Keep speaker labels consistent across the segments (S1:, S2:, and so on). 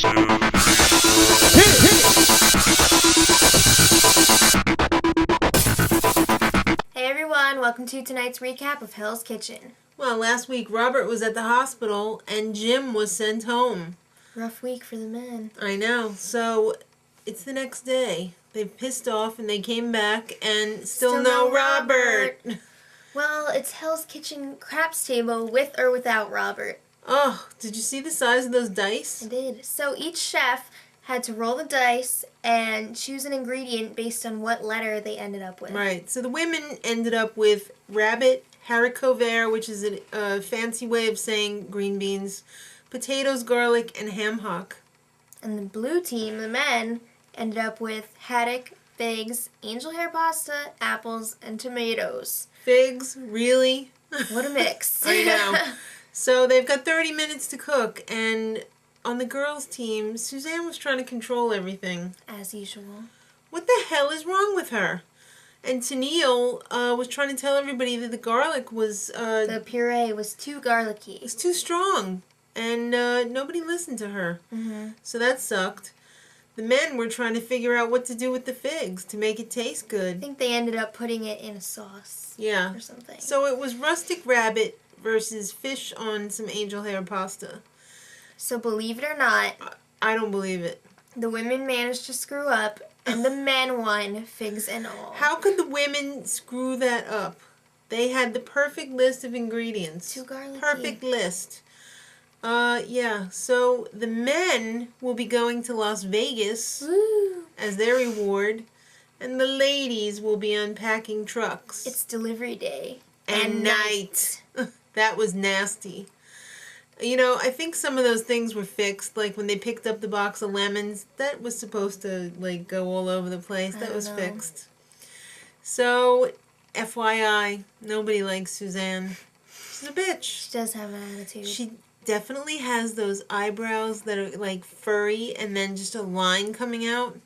S1: Hey everyone, welcome to tonight's recap of Hell's Kitchen.
S2: Well, last week Robert was at the hospital and Jim was sent home.
S1: Rough week for the men.
S2: I know. So it's the next day. They pissed off and they came back and still no Robert.
S1: Well, it's Hell's Kitchen craps table with or without Robert.
S2: Oh, did you see the size of those dice?
S1: I did. So each chef had to roll the dice and choose an ingredient based on what letter they ended up with.
S2: Right. So the women ended up with rabbit, haricot, which is a fancy way of saying green beans, potatoes, garlic, and ham hock.
S1: And the blue team, the men, ended up with haddock, figs, angel hair pasta, apples, and tomatoes.
S2: Figs? Really?
S1: What a mix.
S2: I know. So they've got 30 minutes to cook, and on the girls' team, Suzanne was trying to control everything.
S1: As usual.
S2: What the hell is wrong with her? And Tennille was trying to tell everybody that the garlic was...
S1: the puree was too garlicky.
S2: It's too strong. And nobody listened to her.
S1: Mm-hmm.
S2: So that sucked. The men were trying to figure out what to do with the figs to make it taste good.
S1: I think they ended up putting it in a sauce.
S2: Yeah.
S1: Or something.
S2: So it was rustic rabbit versus fish on some angel hair pasta.
S1: So believe it or not,
S2: I don't believe it.
S1: the women managed to screw up, and the men won, figs and all.
S2: How could the women screw that up? They had the perfect list of ingredients.
S1: Too garlicky.
S2: Perfect list. Yeah, so the men will be going to Las Vegas
S1: Woo.
S2: as their reward, and the ladies will be unpacking trucks.
S1: It's delivery day.
S2: And night. That was nasty. You know, I think some of those things were fixed, like when they picked up the box of lemons, that was supposed to, like, go all over the place. That was fixed. So, FYI, nobody likes Suzanne. She's a bitch.
S1: She does have an attitude.
S2: She definitely has those eyebrows that are, like, furry and then just a line coming out.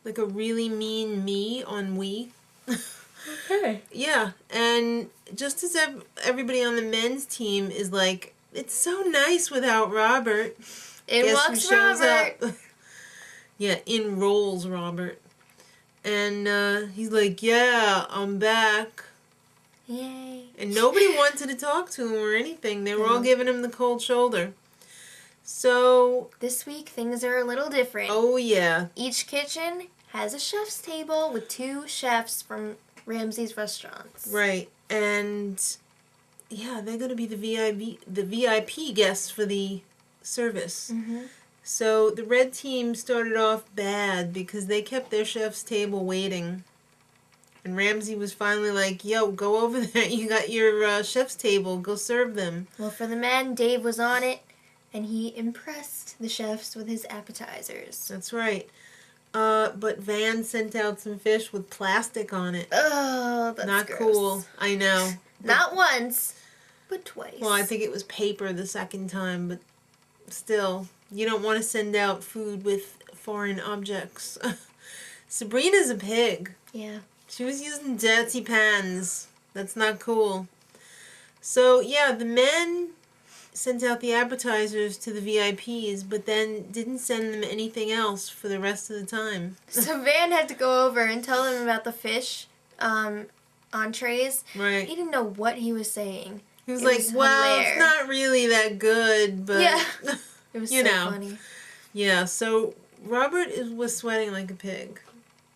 S2: Like a really mean me on We.
S1: Okay.
S2: Yeah, and just as everybody on the men's team is like, it's so nice without Robert.
S1: It walks Robert.
S2: Up? Yeah, in rolls Robert. And he's like, yeah, I'm back.
S1: Yay.
S2: And nobody wanted to talk to him or anything. They were all giving him the cold shoulder. So...
S1: this week, things are a little different.
S2: Oh, yeah.
S1: Each kitchen has a chef's table with 2 chefs from Ramseys restaurants.
S2: Right. And... yeah, they're going to be the VIP guests for the service.
S1: Mm-hmm.
S2: So the red team started off bad because they kept their chef's table waiting. And Ramsey was finally like, yo, go over there. You got your chef's table. Go serve them.
S1: Well, for the men, Dave was on it, and he impressed the chefs with his appetizers.
S2: That's right. But Van sent out some fish with plastic on it.
S1: Oh, that's
S2: not
S1: gross.
S2: cool. I know.
S1: Not once, but twice.
S2: Well, I think it was paper the second time, but still, you don't want to send out food with foreign objects. Sabrina's a pig.
S1: Yeah.
S2: She was using dirty pans. That's not cool. So, yeah, the men sent out the appetizers to the VIPs, but then didn't send them anything else for the rest of the time.
S1: So Van had to go over and tell them about the fish entrees.
S2: Right.
S1: He didn't know what he was saying.
S2: He was like, well, it's not really that good, but...
S1: yeah. It was funny.
S2: Yeah, so Robert was sweating like a pig.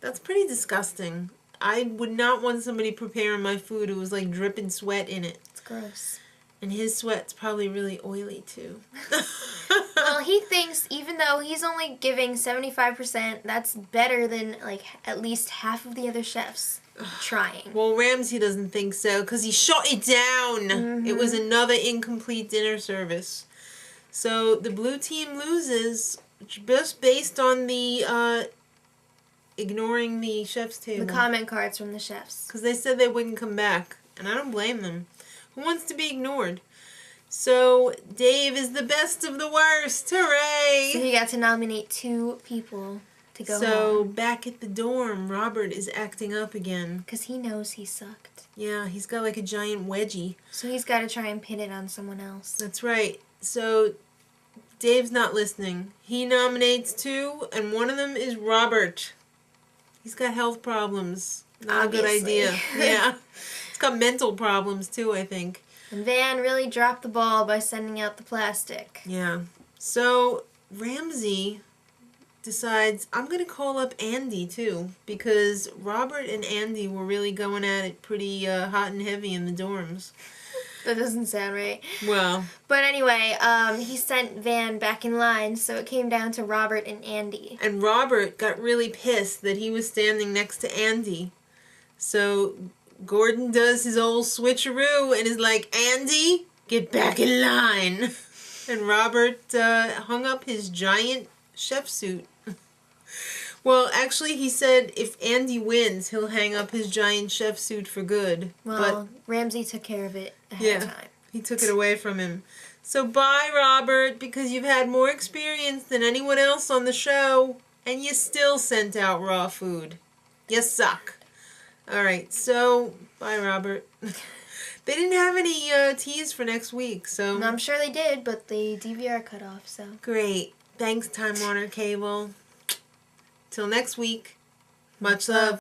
S2: That's pretty disgusting. I would not want somebody preparing my food who was like dripping sweat in it.
S1: It's gross.
S2: And his sweat's probably really oily too.
S1: Well, he thinks even though he's only giving 75%, that's better than like at least half of the other chefs trying.
S2: Well, Ramsey doesn't think so because he shut it down.
S1: Mm-hmm.
S2: It was another incomplete dinner service. So the blue team loses just based on the ignoring the chef's table.
S1: The comment cards from the chefs.
S2: Because they said they wouldn't come back. And I don't blame them. Who wants to be ignored? So, Dave is the best of the worst. Hooray!
S1: So he got to nominate 2 people to go
S2: So,
S1: home.
S2: back at the dorm, Robert is acting up again.
S1: Because he knows he sucked.
S2: Yeah, he's got like a giant wedgie.
S1: So he's got to try and pin it on someone else.
S2: That's right. So, Dave's not listening. He nominates 2, and one of them is Robert. He's got health problems. Not
S1: Obviously.
S2: a good idea. Yeah. He's got mental problems, too, I think.
S1: And Van really dropped the ball by sending out the plastic.
S2: Yeah. So, Ramsey decides, I'm going to call up Andy, too, because Robert and Andy were really going at it pretty hot and heavy in the dorms.
S1: That doesn't sound right.
S2: Well.
S1: But anyway, he sent Van back in line, so it came down to Robert and Andy.
S2: And Robert got really pissed that he was standing next to Andy. So Gordon does his old switcheroo and is like, Andy, get back in line. And Robert hung up his giant chef suit. Well, actually, he said if Andy wins, he'll hang up his giant chef suit for good.
S1: Well, Ramsey took care of it ahead of time.
S2: He took it away from him. So bye, Robert, because you've had more experience than anyone else on the show, and you still sent out raw food. You suck. All right, so bye, Robert. They didn't have any teas for next week, so...
S1: No, I'm sure they did, but the DVR cut off, so...
S2: Great. Thanks, Time Warner Cable. Till next week. Much love.